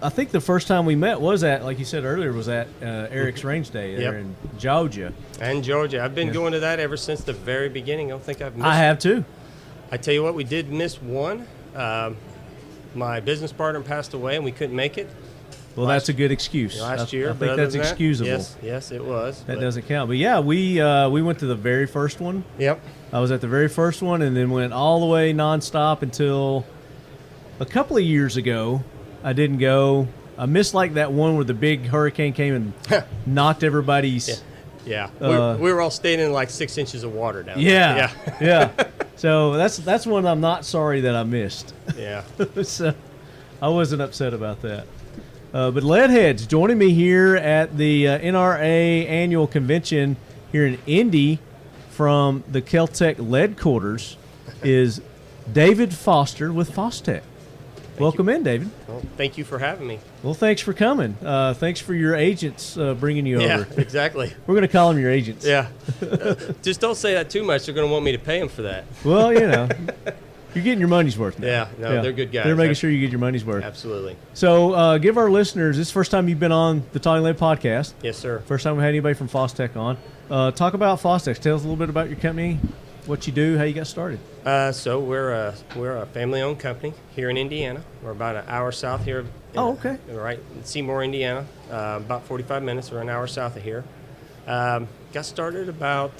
I think the first time we met was at, like you said earlier, was at Eric's Range Day there in Georgia. And Georgia. I've been going to that ever since the very beginning. I don't think I've missed I have too. I tell you what, we did miss one. My business partner passed away, and we couldn't make it. Well, that's a good excuse. Last year, I think that's excusable. Yes, it was. That doesn't count. But yeah, we went to the very first one. Yep. I was at the very first one, and then went all the way nonstop until a couple of years ago. I didn't go. I missed like that one where the big hurricane came and knocked everybody's. Yeah. We were all staying in like 6 inches of water down there. Yeah. Yeah. So that's one I'm not sorry that I missed. Yeah. So I wasn't upset about that. But Leadheads joining me here at the NRA annual convention here in Indy from the Kel-Tec Lead Quarters is David Foster with Fostech. Welcome in, David. Well, thank you for having me. Well, thanks for coming. Thanks for your agents bringing you over. Yeah, exactly. We're going to call them your agents. Yeah. Just don't say that too much. They're going to want me to pay them for that. Well, you know, you're getting your money's worth now. Yeah, they're good guys. They're making sure you get your money's worth. Absolutely. So give our listeners, this is the first time you've been on the Talking Lead podcast. Yes, sir. First time we had anybody from Fostech on. Talk about Fostech. Tell us a little bit about your company, what you do, how you got started. So we're a family-owned company here in Indiana. We're about an hour south here. Okay. Right in Seymour, Indiana. About 45 minutes. We're an hour south of here. Got started about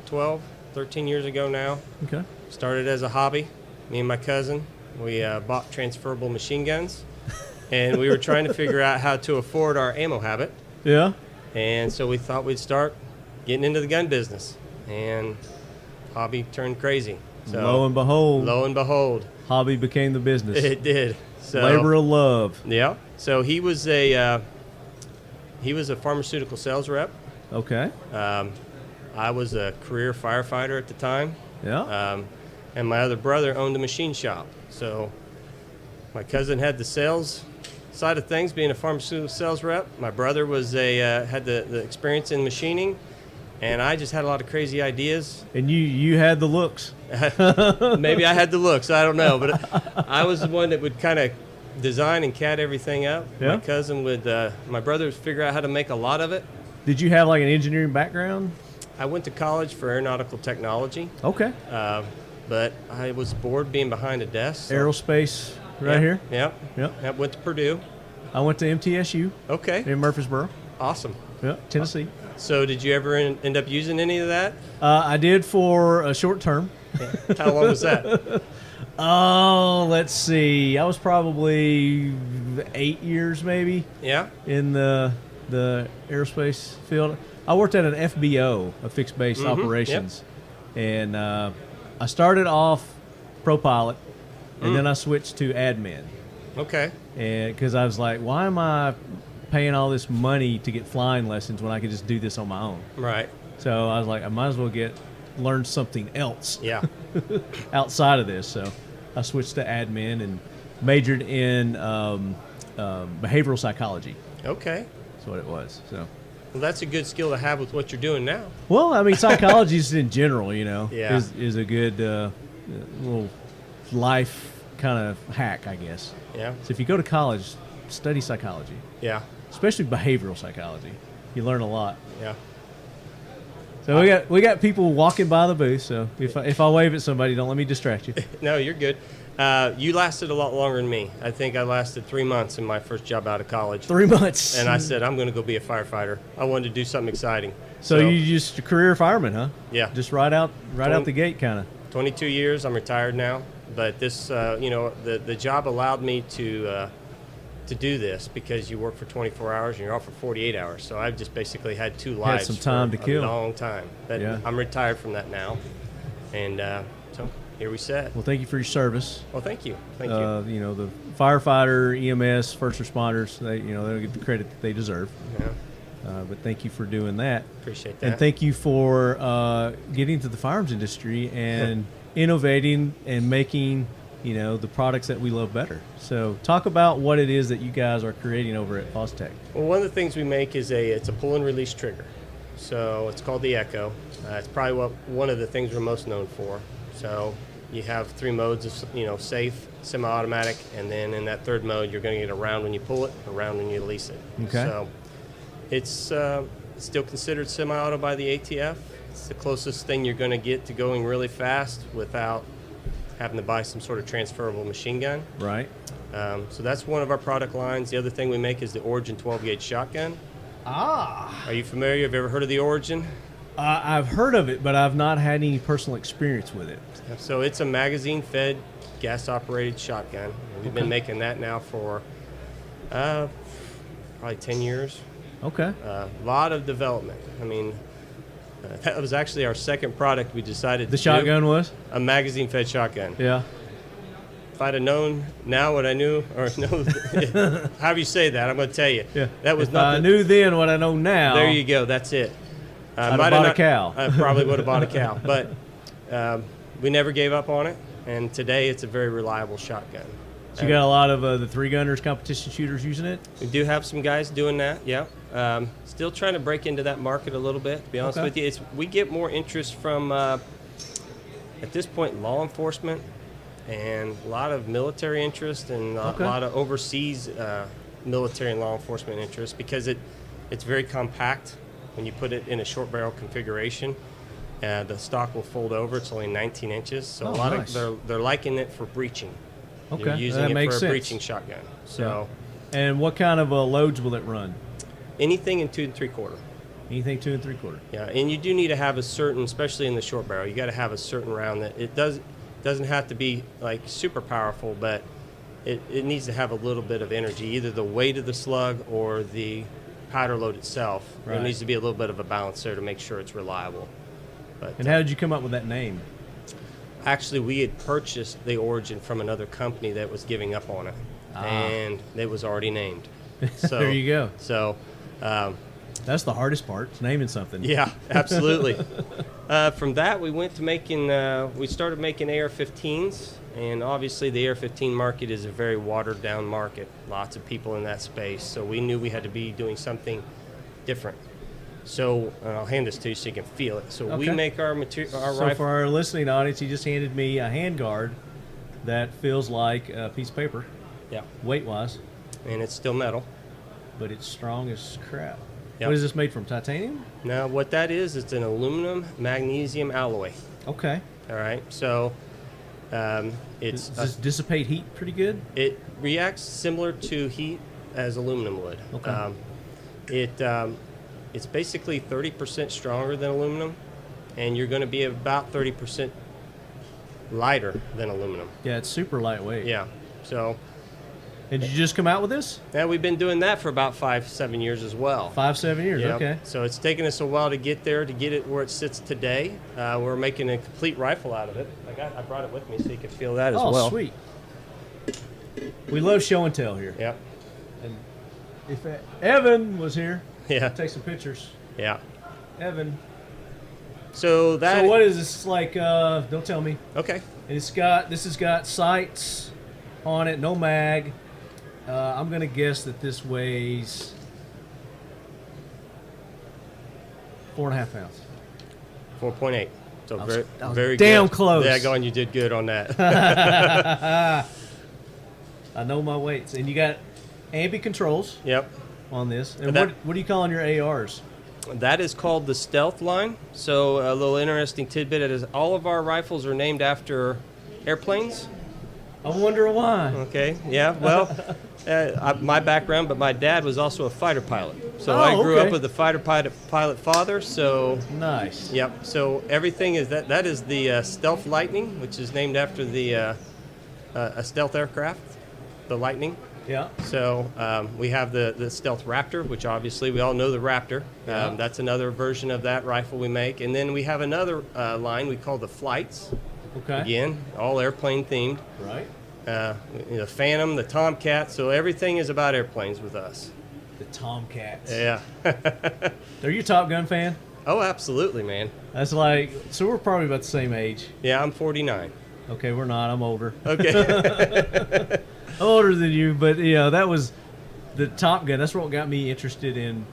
12, 13 years ago now. Okay. Started as a hobby. Me and my cousin, we bought transferable machine guns, and we were trying to figure out how to afford our ammo habit. Yeah. And so we thought we'd start getting into the gun business, and hobby turned crazy. So Lo and behold, hobby became the business. It did. So, labor of love. Yeah. So he was a pharmaceutical sales rep. Okay. I was a career firefighter at the time. Yeah. And my other brother owned a machine shop. So my cousin had the sales side of things, being a pharmaceutical sales rep. My brother was had the experience in machining, and I just had a lot of crazy ideas. And you had the looks. Maybe I had the looks. I don't know, but I was the one that would kind of design and CAD everything up. Yeah. My cousin would. My brother would figure out how to make a lot of it. Did you have like an engineering background? I went to college for aeronautical technology. Okay. But I was bored being behind a desk. So. Aerospace here? Yep. Yep. I went to Purdue. I went to MTSU. Okay. In Murfreesboro. Awesome. Yep. Tennessee. So did you ever end up using any of that? I did for a short term. How long was that? Oh, let's see. I was probably 8 years maybe. Yeah. In the aerospace field. I worked at an FBO, a fixed base operations. Yep. And I started off pro pilot, and then I switched to admin. Okay. And because I was like, why am I paying all this money to get flying lessons when I could just do this on my own? Right. So I was like, I might as well learn something else. Yeah. outside of this. So I switched to admin and majored in behavioral psychology. Okay. That's what it was. So. Well, that's a good skill to have with what you're doing now. Well, I mean, psychology is in general, yeah. is a good little life kind of hack, I guess. Yeah. So if you go to college, study psychology. Yeah. Especially behavioral psychology. You learn a lot. Yeah. So we got people walking by the booth. So if I wave at somebody, don't let me distract you. No, you're good. You lasted a lot longer than me. I think I lasted 3 months in my first job out of college. 3 months. And I said, I'm going to go be a firefighter. I wanted to do something exciting. So you just a career fireman, huh? Yeah. Just right out the gate, kind of. 22 years. I'm retired now. But this, the job allowed me to do this because you work for 24 hours and you're off for 48 hours. So I've just basically had two lives. Had some time for to kill. A long time. But yeah. I'm retired from that now. And so here we sit. Well, thank you for your service. Well, thank you. Thank you. The firefighter, EMS, first responders, they don't get the credit that they deserve. Yeah. But thank you for doing that. Appreciate that. And thank you for getting into the firearms industry and innovating and making, the products that we love better. So talk about what it is that you guys are creating over at Fostech. Well, one of the things we make is it's a pull and release trigger. So it's called the Echo. It's probably one of the things we're most known for. So you have 3 modes of safe, semi-automatic, and then in that third mode, you're going to get a round when you pull it, a round when you release it. Okay. So it's still considered semi-auto by the ATF. It's the closest thing you're going to get to going really fast without having to buy some sort of transferable machine gun. Right. So that's one of our product lines. The other thing we make is the Origin 12-gauge shotgun. Ah. Are you familiar? Have you ever heard of the Origin? I've heard of it, but I've not had any personal experience with it. So it's a magazine-fed, gas-operated shotgun. We've been making that now for probably 10 years. Okay. A lot of development. I mean, that was actually our second product we decided to The shotgun do. was? A magazine-fed shotgun. Yeah. If I'd have known now what I knew, or know, however you say that, I'm going to tell you. Yeah. That was if not. I knew then what I know now. There you go. That's it. I'd have bought a cow. I probably would have bought a cow, but we never gave up on it, and today it's a very reliable shotgun. So you got a lot of the 3-gunners, competition shooters using it? We do have some guys doing that, yeah. Still trying to break into that market a little bit, to be honest with you. We get more interest from, at this point, law enforcement and a lot of military interest and a lot of overseas military and law enforcement interest because it's very compact. When you put it in a short barrel configuration, the stock will fold over. It's only 19 inches, so a lot of they're liking it for breaching. Okay, You're using that it makes for a sense. breaching shotgun. So, And what kind of loads will it run? anything in 2 3/4. Anything 2 3/4. Yeah, and you do need to have a certain, especially in the short barrel, you got to have a certain round that doesn't have to be like super powerful, but it needs to have a little bit of energy, either the weight of the slug or the powder load itself. Right. There needs to be a little bit of a balance there to make sure it's reliable. But And how did you come up with that name? actually, we had purchased the Origin from another company that was giving up on it, and it was already named. So There you go. So. That's the hardest part, is naming something. Yeah, absolutely. From that, we went to making. We started making AR-15s, and obviously the AR-15 market is a very watered-down market. Lots of people in that space, so we knew we had to be doing something different. So I'll hand this to you so you can feel it. So we make our material. Our So rifle. for our listening audience, he just handed me a handguard that feels like a piece of paper, Yeah, weight-wise, and it's still metal. but it's strong as crap. Yep. What is this made from? Titanium? Now, what that is, it's an aluminum magnesium alloy. Okay. All right, so it's Does this dissipate heat pretty good? it reacts similar to heat as aluminum would. Okay. It's basically 30% stronger than aluminum, and you're going to be about 30% lighter than aluminum. Yeah, it's super lightweight. Yeah. So And did you just come out with this? now we've been doing that for about 5-7 years as well. 5-7 years. Yep. Okay. So it's taken us a while to get there, to get it where it sits today. We're making a complete rifle out of it. I brought it with me so you can feel that as Oh, well. sweet. We love show and tell here. Yep. And if Evan was here, Yeah. take some pictures. Yeah. Evan. So that. So what is this like? Don't tell me. Okay. And this has got sights on it, no mag. I'm gonna guess that this weighs 4.5 pounds. 4.8. So I was very damn good. close. Yeah, going. You did good on that. I know my weights, and you got ambi controls Yep. on this. And That- what do you call on your ARs? That is called the Stealth line. So a little interesting tidbit is all of our rifles are named after airplanes. I wonder why. Okay. Yeah. Well, my background, but my dad was also a fighter pilot. So Oh, I grew okay. up with a fighter pilot father. So Nice. yep. So everything is that is the Stealth Lightning, which is named after the a stealth aircraft, the Lightning. Yeah. So we have the Stealth Raptor, which obviously we all know the Raptor. Yeah. That's another version of that rifle we make. And then we have another line we call the Flights. Okay. Again, all airplane themed. Right. The Phantom, the Tomcat. So everything is about airplanes with us. The Tomcats. Yeah. Are you a Top Gun fan? Oh, absolutely, man. That's like, so we're probably about the same age. Yeah, I'm 49. Okay, we're not. I'm older. Okay. I'm older than you, but that was the Top Gun. That's what got me interested in,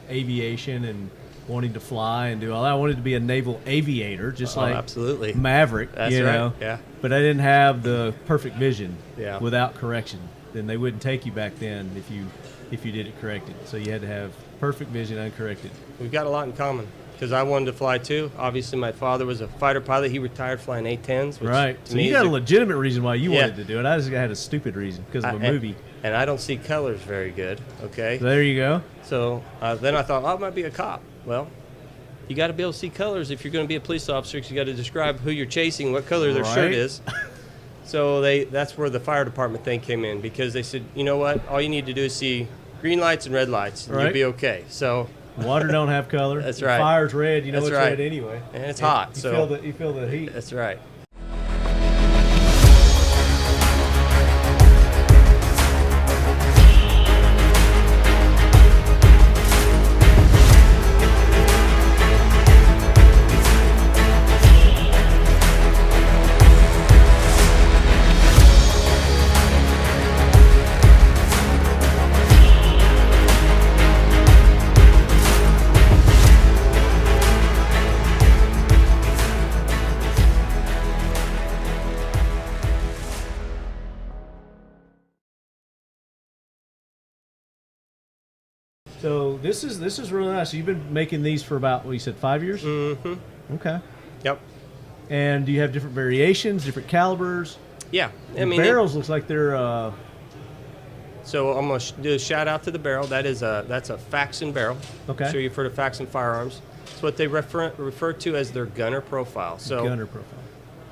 aviation and wanting to fly and do all that. I wanted to be a naval aviator, just like absolutely. Maverick. That's you right. know? Yeah. But I didn't have the perfect vision Yeah. without correction. Then they wouldn't take you back then if you did it corrected. So you had to have perfect vision uncorrected. We've got a lot in common because I wanted to fly too. Obviously, my father was a fighter pilot. He retired flying A-10s. Which Right. to So me you is got a legitimate reason why you Yeah. wanted to do it. I just had a stupid reason because of a movie. And I don't see colors very good. Okay. So there you go. So then I thought, I might be a cop. Well, you got to be able to see colors if you're going to be a police officer, because you got to describe who you're chasing, what color their shirt Right. is. So that's where the fire department thing came in, because they said, you know what, all you need to do is see green lights and red lights, and Right. you'll be okay. So Water don't have color. That's The right. Fire's red. You know That's it's right. red anyway. And it's hot, You so- feel the heat. that's right. So this is really nice. So you've been making these for about, what you said, 5 years? Mm-hmm. Okay. Yep. And do you have different variations, different calibers? Yeah. I The mean, barrels looks like they're so I'm going to do a shout out to the barrel. That's a Faxon barrel. Okay. I'm sure you've heard of Faxon Firearms. It's what they refer to as their gunner profile. So gunner profile.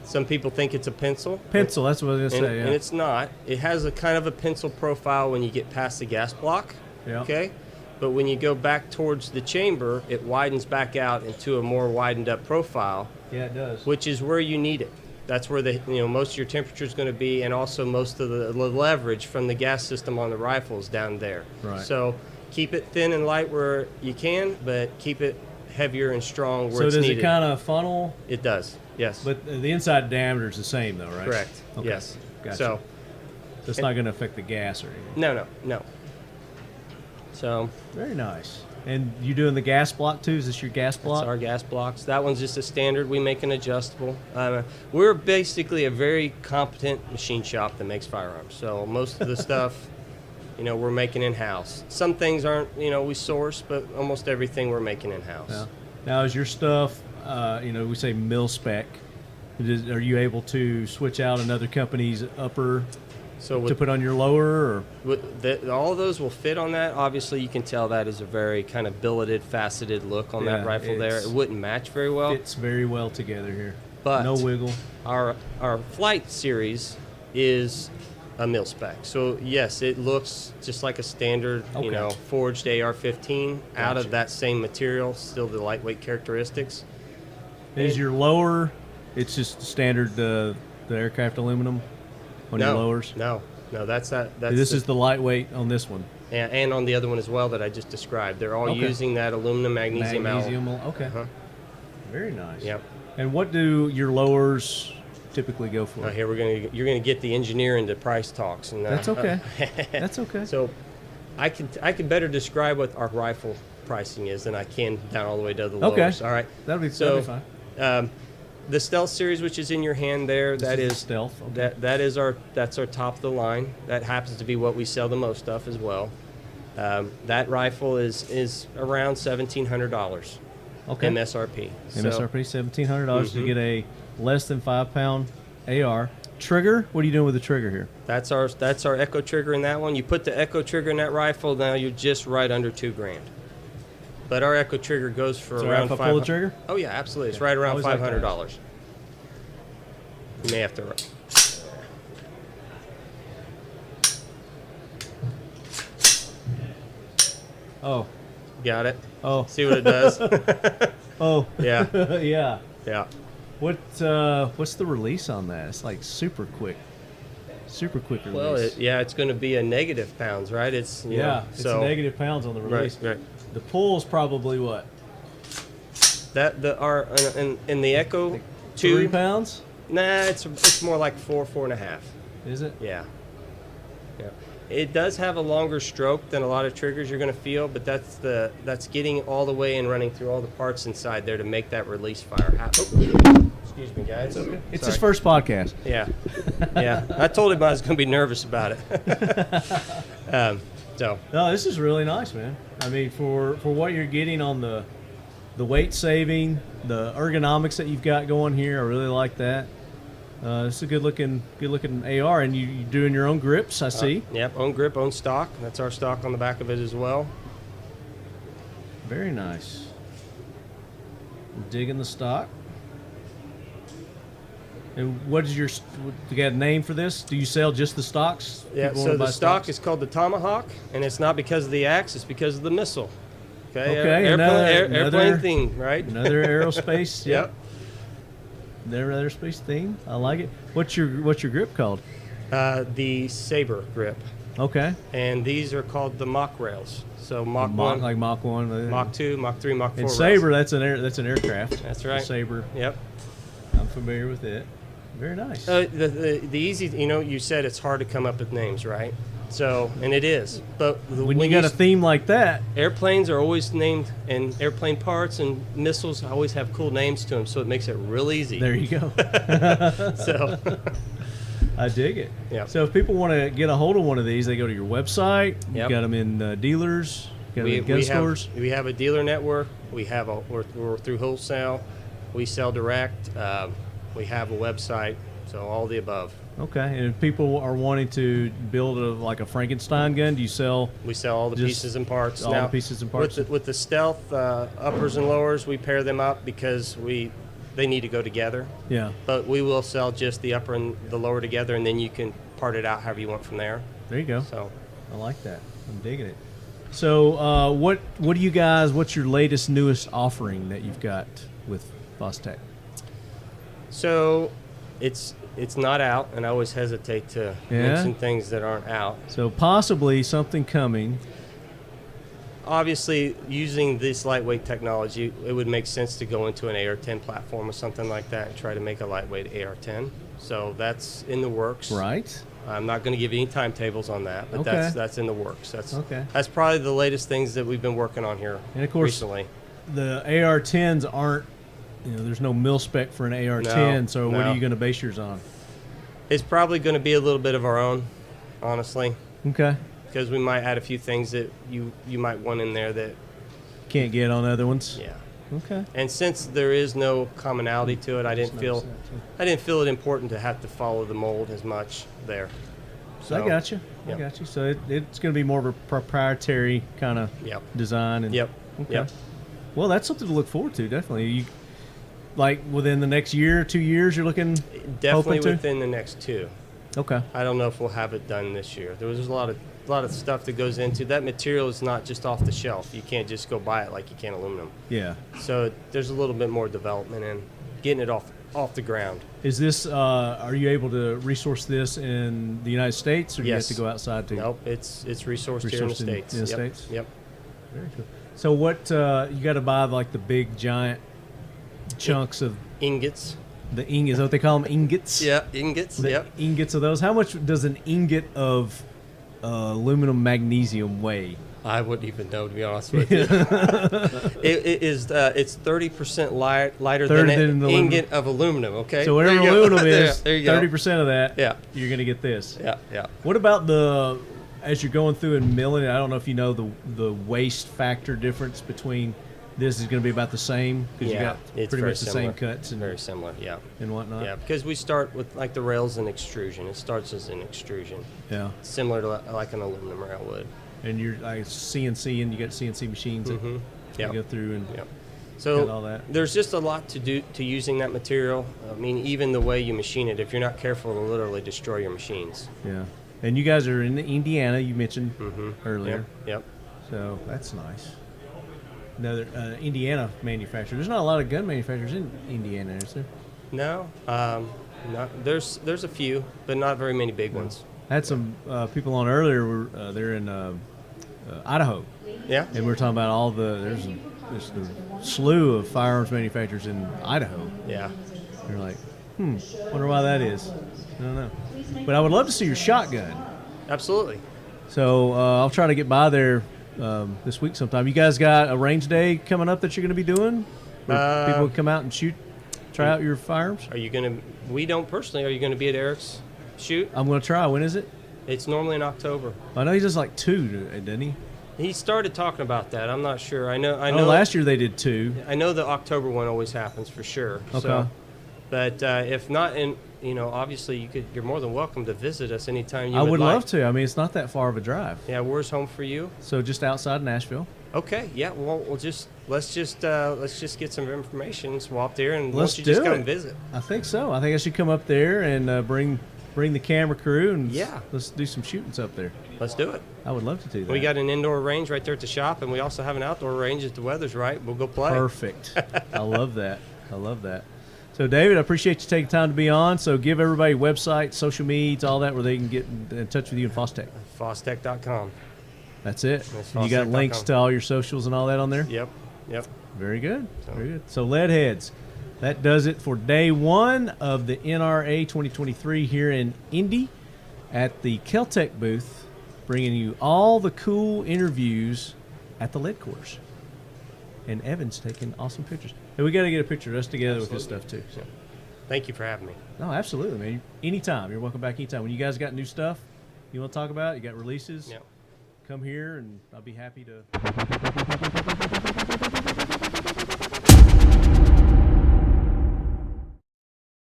some people think it's a pencil. Pencil, that's what I was going to say. Yeah. And it's not. It has a kind of a pencil profile when you get past the gas block. Yeah. Okay. But when you go back towards the chamber, it widens back out into a more widened up profile, Yeah, it does. which is where you need it. That's where most of your temperature is going to be, and also most of the leverage from the gas system on the rifle is down there. Right. So keep it thin and light where you can, but keep it heavier and strong where So it's does needed. it kind of funnel? It does. Yes. But the inside diameter is the same, though, right? Correct. Okay. Yes. Gotcha. So it's not going to affect the gas or anything. no. So Very nice. And you doing the gas block too? Is this your gas block? that's our gas blocks. That one's just a standard. We make an adjustable. We're basically a very competent machine shop that makes firearms. So most of the stuff, we're making in-house. Some things aren't, we source, but almost everything we're making in-house. Yeah. Now, is your stuff, we say mil spec? Are you able to switch out another company's upper So to put on your lower? Or? all of those will fit on that. Obviously, you can tell that is a very kind of billeted, faceted look on that Yeah, rifle there. It wouldn't match very well. Fits very well together here. But no wiggle. Our flight series is a mil spec. So yes, it looks just like a standard, Okay. forged AR-15 out Gotcha. of that same material, still the lightweight characteristics. Is your lower? It's just standard the aircraft aluminum on your lowers. No, that's that. That's This is the lightweight on this one. and on the other one as well that I just described. They're all Okay. using that aluminum magnesium. Okay. Uh-huh. Very nice. Yep. And what do your lowers typically go for? Here you're gonna get the engineer into price talks, and That's okay. That's okay. So, I can better describe what our rifle pricing is than I can down all the way to the Okay. lowers. All right. That'll be So, fine. The Stealth series, which is in your hand there, This is the Stealth. Okay. that's our top of the line. That happens to be what we sell the most of as well. That rifle is around $1,700. Okay. MSRP. MSRP $1,700 to Mhm. get a less than 5-pound AR. Trigger? What are you doing with the trigger here? That's our Echo trigger in that one. You put the Echo trigger in that rifle, now you're just right under $2,000. But our Echo trigger goes for So around if I pull the $500. trigger? Oh yeah, absolutely. It's right around Always like that. $500. You may have to. Oh. Got it. Oh. See what it does? Oh. Yeah. Yeah. Yeah. What's the release on that? It's like super quick. Super quick release. Well, it's going to be a negative pounds, right? It's it's negative pounds on the release. Right. The pull's probably what? In the Echo 2. 3 pounds? Nah, it's more like 4.5. Is it? Yeah. Yeah. It does have a longer stroke than a lot of triggers you're going to feel, but that's getting all the way and running through all the parts inside there to make that release fire happen. Oh, excuse me, guys. It's Sorry. his first podcast. Yeah, yeah. I told him I was going to be nervous about it. So No, this is really nice, man. I mean, for what you're getting on the weight saving, the ergonomics that you've got going here, I really like that. It's a good looking AR, and you're doing your own grips, I see. Yep, own grip, own stock. That's our stock on the back of it as well. Very nice. I'm digging the stock. And what is you got a name for this? Do you sell just the stocks? Yeah, People so wanna buy the stock stocks? is called the Tomahawk, and it's not because of the axe, it's because of the missile. Okay, airplane thing, right? Another aerospace. Yep. Their aerospace thing. I like it. What's your grip called? The Saber grip, Okay. and these are called the Mach rails. So Mach 1, like Mach 1. Mach 2, Mach 3, Mach 4 And rails. Saber, that's an aircraft. That's right. The Saber. Yep. I'm familiar with it. Very nice. The easy, you said it's hard to come up with names, right? So, and it is. But when you got a theme like that, airplanes are always named, and airplane parts and missiles always have cool names to them, so it makes it real easy. there you go. So, I dig it. Yeah. So if people want to get a hold of one of these, they go to your website. You Yep. got them in dealers. Got them in gun stores. We have a dealer network. We're through wholesale. We sell direct. We have a website. So all the above. Okay. And if people are wanting to build like a Frankenstein gun, do you sell? We sell all the Just pieces and parts. all the pieces and parts? With the stealth uppers and lowers, we pair them up because they need to go together. Yeah. But we will sell just the upper and the lower together, and then you can part it out however you want from there. There you go. So I like that. I'm digging it. So what do you guys? What's your latest, newest offering that you've got with Fostech? So it's not out, and I always hesitate to mention things that aren't out. So possibly something coming. Obviously, using this lightweight technology, it would make sense to go into an AR-10 platform or something like that and try to make a lightweight AR-10. So that's in the works. Right. I'm not going to give you any timetables on that, but Okay. that's in the works. Okay. That's probably the latest things that we've been working on here And of course, recently. the AR-10s aren't. There's no mil spec for an AR-10. No, so what no. are you going to base yours on? It's probably going to be a little bit of our own, honestly, Okay. because we might add a few things that you might want in there that, Can't get on other ones. yeah. Okay. And since there is no commonality to it, I didn't feel it important to have to follow the mold as much there. So I got you. Yep. I got you. So it's going to be more of a proprietary kind of Yep. design. And, Yep. Okay. Yep. Well, that's something to look forward to. Definitely. You, like within the next year, 2 years, you're looking. Definitely hoping to? within the next 2. Okay. I don't know if we'll have it done this year. There was a lot of stuff that goes into that. Material is not just off the shelf. You can't just go buy it like you can aluminum. Yeah. So there's a little bit more development in getting it off the ground. Is this? Are you able to resource this in the United States, or do you have Yes. to go outside to? Nope, it's resourced here in the Resourced in States. the Yep. States? Yep. Very cool. So what? You got to buy like the big giant chunks of Ingots. the ingots. Is that what they call them? Ingots. Yeah, ingots. The Yep. ingots of those. How much does an ingot of aluminum magnesium weigh? I wouldn't even know, to be honest with you. It is. It's 30% lighter than an ingot of aluminum. Okay. So whatever There you go. aluminum is, there you go. 30% of that. Yeah. You're going to get this. Yeah. Yeah. What about as you're going through and milling it? I don't know if you know the waste factor difference between. This is going to be about the same because you got it's pretty very much the similar. same cuts and Very similar. Yeah. and whatnot. Yeah, because we start with like the rails and extrusion. It starts as an extrusion, Yeah. similar to like an aluminum rail would. And you're like CNC, and you got CNC machines that you Yep. go through and Yep. got So all that. there's just a lot to do to using that material. I mean, even the way you machine it, if you're not careful, it'll literally destroy your machines. Yeah. And you guys are in Indiana, you mentioned earlier. Yep. So that's nice. Another Indiana manufacturer. There's not a lot of gun manufacturers in Indiana, is there? No, there's a few, but not very many big ones. I had some people on earlier. They're in Idaho, Yeah. and we were talking about there's a slew of firearms manufacturers in Idaho. Yeah. You're like, wonder why that is. I don't know. But I would love to see your shotgun. Absolutely. So I'll try to get by there this week sometime. You guys got a range day coming up that you're going to be doing? Where people would come out and try out your firearms? Are you going to? We don't personally. Are you going to be at Eric's shoot? I'm going to try. When is it? It's normally in October. I know he does like 2, doesn't he? He started talking about that. I'm not sure. I know. Last year they did 2. I know the October one always happens for sure. Okay. So, but if not, obviously you're more than welcome to visit us anytime you I would would like. love to. I mean, it's not that far of a drive. Yeah, where's home for you? So just outside Nashville. Okay. Yeah. Well, let's just get some information, swap there, and Let's why don't you just do come it. and visit? I think so. I think I should come up there and bring the camera crew and Yeah. let's do some shootings up there. Let's do it. I would love to do that. We got an indoor range right there at the shop, and we also have an outdoor range if the weather's right. We'll go play. Perfect. I love that. I love that. So, David, I appreciate you taking time to be on. So, give everybody website, social medias, all that, where they can get in touch with you and Fostech. Fostech.com. That's it. That's And you got Fostech.com. links to all your socials and all that on there? Yep. Very good. Very good. So, Leadheads, that does it for day 1 of the NRA 2023 here in Indy at the Keltec booth, bringing you all the cool interviews at the lead course. And Evan's taking awesome pictures. Hey, we got to get a picture of us together with this stuff too. So. Thank you for having me. No, absolutely, man. Anytime. You're welcome back anytime. When you guys got new stuff you want to talk about, you got releases, Yep. come here and I'll be happy to